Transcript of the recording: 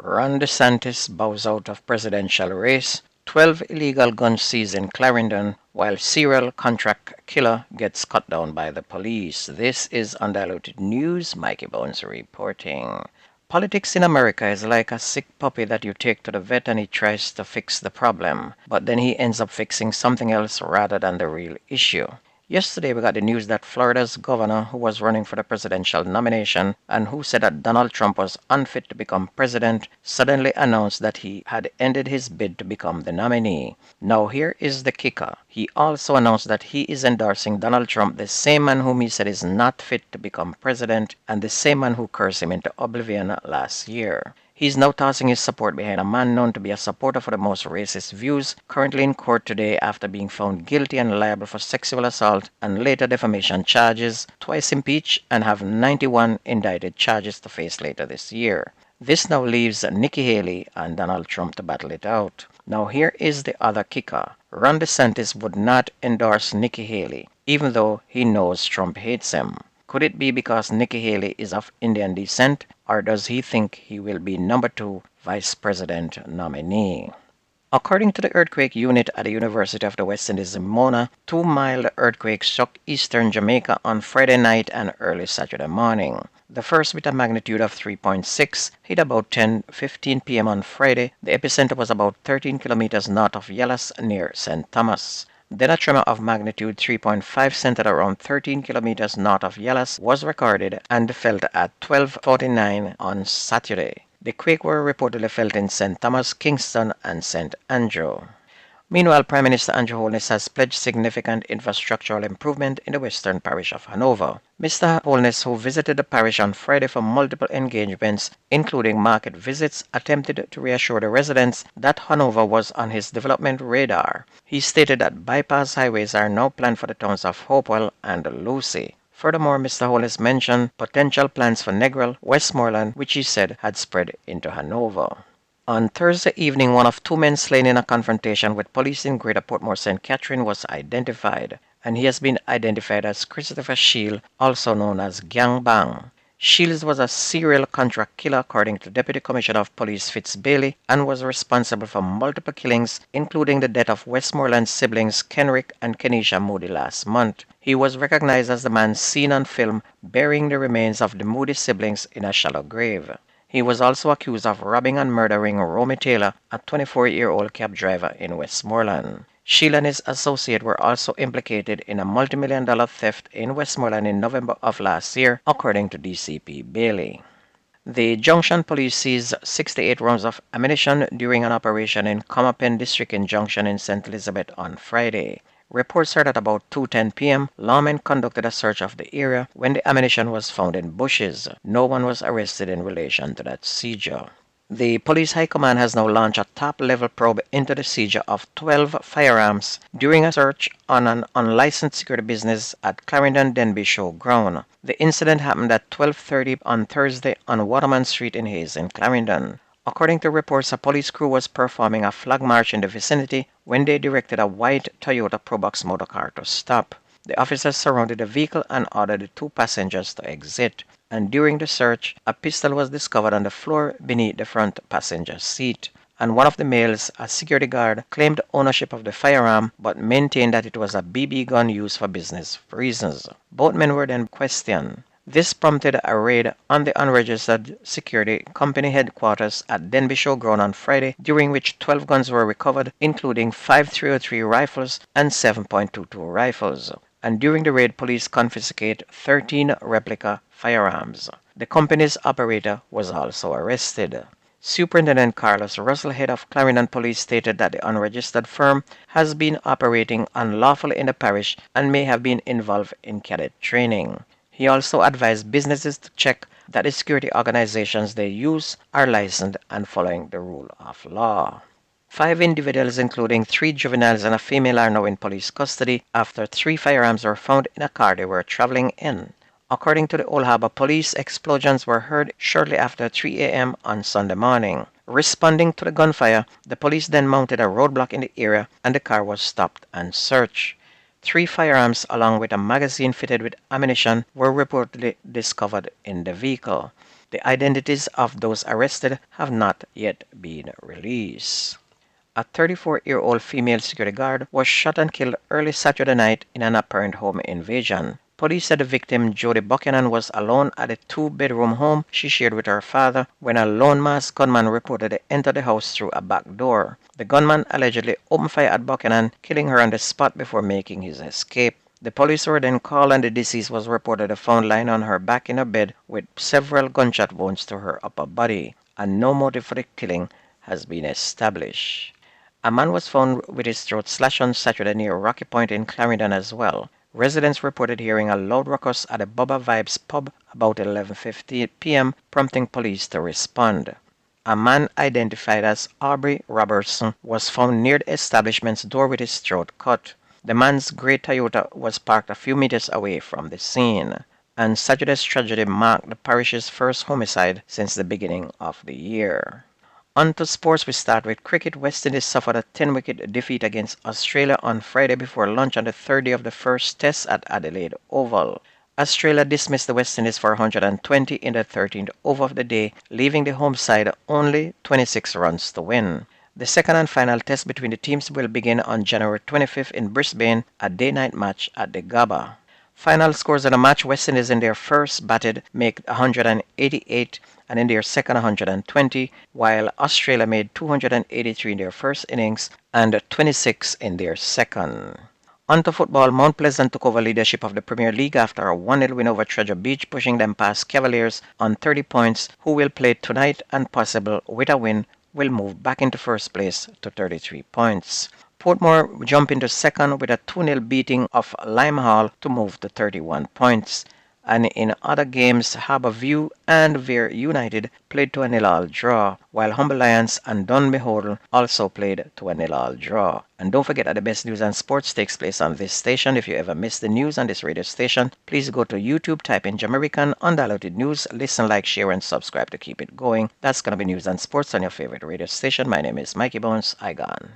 Ron DeSantis bows out of presidential race. 12 illegal guns seized in Clarendon, while serial contract killer gets cut down by the police. This is Undiluted News. Mikey Bones reporting. Politics in America is like a sick puppy that you take to the vet and he tries to fix the problem, but then he ends up fixing something else rather than the real issue. Yesterday we got the news that Florida's governor, who was running for the presidential nomination and who said that Donald Trump was unfit to become president, suddenly announced that he had ended his bid to become the nominee. Now here is the kicker. He also announced that he is endorsing Donald Trump, the same man whom he said is not fit to become president and the same man who cursed him into oblivion last year. He's now tossing his support behind a man known to be a supporter for the most racist views, currently in court today after being found guilty and liable for sexual assault and later defamation charges, twice impeached, and have 91 indicted charges to face later this year. This now leaves Nikki Haley and Donald Trump to battle it out. Now here is the other kicker. Ron DeSantis would not endorse Nikki Haley, even though he knows Trump hates him. Could it be because Nikki Haley is of Indian descent, or does he think he will be number 2 vice president nominee? According to the earthquake unit at the University of the West Indies in Mona, 2 mild earthquakes shook eastern Jamaica on Friday night and early Saturday morning. The first, with a magnitude of 3.6, hit about 10:15 p.m. on Friday. The epicenter was about 13 kilometers north of Yellas near St. Thomas. Then a tremor of magnitude 3.5 centered around 13 kilometers north of Yellas was recorded and felt at 12:49 on Saturday. The quake were reportedly felt in St. Thomas, Kingston, and St. Andrew. Meanwhile, Prime Minister Andrew Holness has pledged significant infrastructural improvement in the western parish of Hanover. Mr. Holness, who visited the parish on Friday for multiple engagements, including market visits, attempted to reassure the residents that Hanover was on his development radar. He stated that bypass highways are now planned for the towns of Hopewell and Lucy. Furthermore, Mr. Holness mentioned potential plans for Negril, Westmoreland, which he said had spread into Hanover. On Thursday evening, one of 2 men slain in a confrontation with police in Greater Portmore St. Catherine was identified, and he has been identified as Christopher Shield, also known as Gang Bang. Shields was a serial contract killer according to Deputy Commissioner of Police Fitz Bailey and was responsible for multiple killings, including the death of Westmoreland's siblings Kenrick and Kenesha Moody last month. He was recognized as the man seen on film burying the remains of the Moody siblings in a shallow grave. He was also accused of robbing and murdering Romy Taylor, a 24-year-old cab driver in Westmoreland. Shield and his associate were also implicated in a multi-million-dollar theft in Westmoreland in November of last year, according to DCP Bailey. The Junction Police seized 68 rounds of ammunition during an operation in Comapen District in Junction in St. Elizabeth on Friday. Reports are that about 2:10 p.m., lawmen conducted a search of the area when the ammunition was found in bushes. No one was arrested in relation to that seizure. The Police High Command has now launched a top-level probe into the seizure of 12 firearms during a search on an unlicensed security business at Clarendon Denby Showground. The incident happened at 12:30 on Thursday on Waterman Street in Hayes in Clarendon. According to reports, a police crew was performing a flag march in the vicinity when they directed a white Toyota Probox motorcar to stop. The officers surrounded the vehicle and ordered the 2 passengers to exit. And during the search, a pistol was discovered on the floor beneath the front passenger seat. And one of the males, a security guard, claimed ownership of the firearm but maintained that it was a BB gun used for business reasons. Both men were then questioned. This prompted a raid on the unregistered security company headquarters at Denby Showground on Friday, during which 12 guns were recovered, including 5 .303 rifles and 7.22 rifles. And during the raid, police confiscated 13 replica firearms. The company's operator was also arrested. Superintendent Carlos Russell, head of Clarendon Police, stated that the unregistered firm has been operating unlawfully in the parish and may have been involved in cadet training. He also advised businesses to check that the security organizations they use are licensed and following the rule of law. 5 individuals, including 3 juveniles and a female, are now in police custody after 3 firearms were found in a car they were traveling in. According to the Old Harbor Police, explosions were heard shortly after 3 a.m. on Sunday morning. Responding to the gunfire, the police then mounted a roadblock in the area and the car was stopped and searched. 3 firearms along with a magazine fitted with ammunition were reportedly discovered in the vehicle. The identities of those arrested have not yet been released. A 34-year-old female security guard was shot and killed early Saturday night in an apparent home invasion. Police said the victim, Jody Buchanan, was alone at a two-bedroom home she shared with her father when a lone masked gunman reportedly entered the house through a back door. The gunman allegedly opened fire at Buchanan, killing her on the spot before making his escape. The police were then called and the deceased was reportedly found lying on her back in her bed with several gunshot wounds to her upper body, and no motive for the killing has been established. A man was found with his throat slashed on Saturday near Rocky Point in Clarendon as well. Residents reported hearing a loud ruckus at a Bubba Vibes pub about 11:50 p.m., prompting police to respond. A man identified as Aubrey Robertson was found near the establishment's door with his throat cut. The man's gray Toyota was parked a few meters away from the scene, and Saturday's tragedy marked the parish's first homicide since the beginning of the year. On to sports, we start with cricket. West Indies suffered a 10-wicket defeat against Australia on Friday before lunch on the third day of the first test at Adelaide Oval. Australia dismissed the West Indies for 120 in the 13th over of the day, leaving the home side only 26 runs to win. The second and final test between the teams will begin on January 25th in Brisbane, a day-night match at the Gabba. Final scores of the match: West Indies in their first batted make 188 and in their second 120, while Australia made 283 in their first innings and 26 in their second. On to football, Mount Pleasant took over leadership of the Premier League after a 1-0 win over Treasure Beach, pushing them past Cavaliers on 30 points, who will play tonight and possible with a win will move back into first place to 33 points. Portmore jump into second with a 2-0 beating of Limehall to move to 31 points. And in other games, Harbourview and Vere United played to a 0-0 draw, while Humble Lions and Dunbeholden also played to a 0-0 draw. And don't forget that the best news and sports takes place on this station. If you ever miss the news on this radio station, please go to YouTube, type in Jamaican Undiluted News, listen, like, share, and subscribe to keep it going. That's going to be news and sports on your favorite radio station. My name is Mikey Bones. I gone.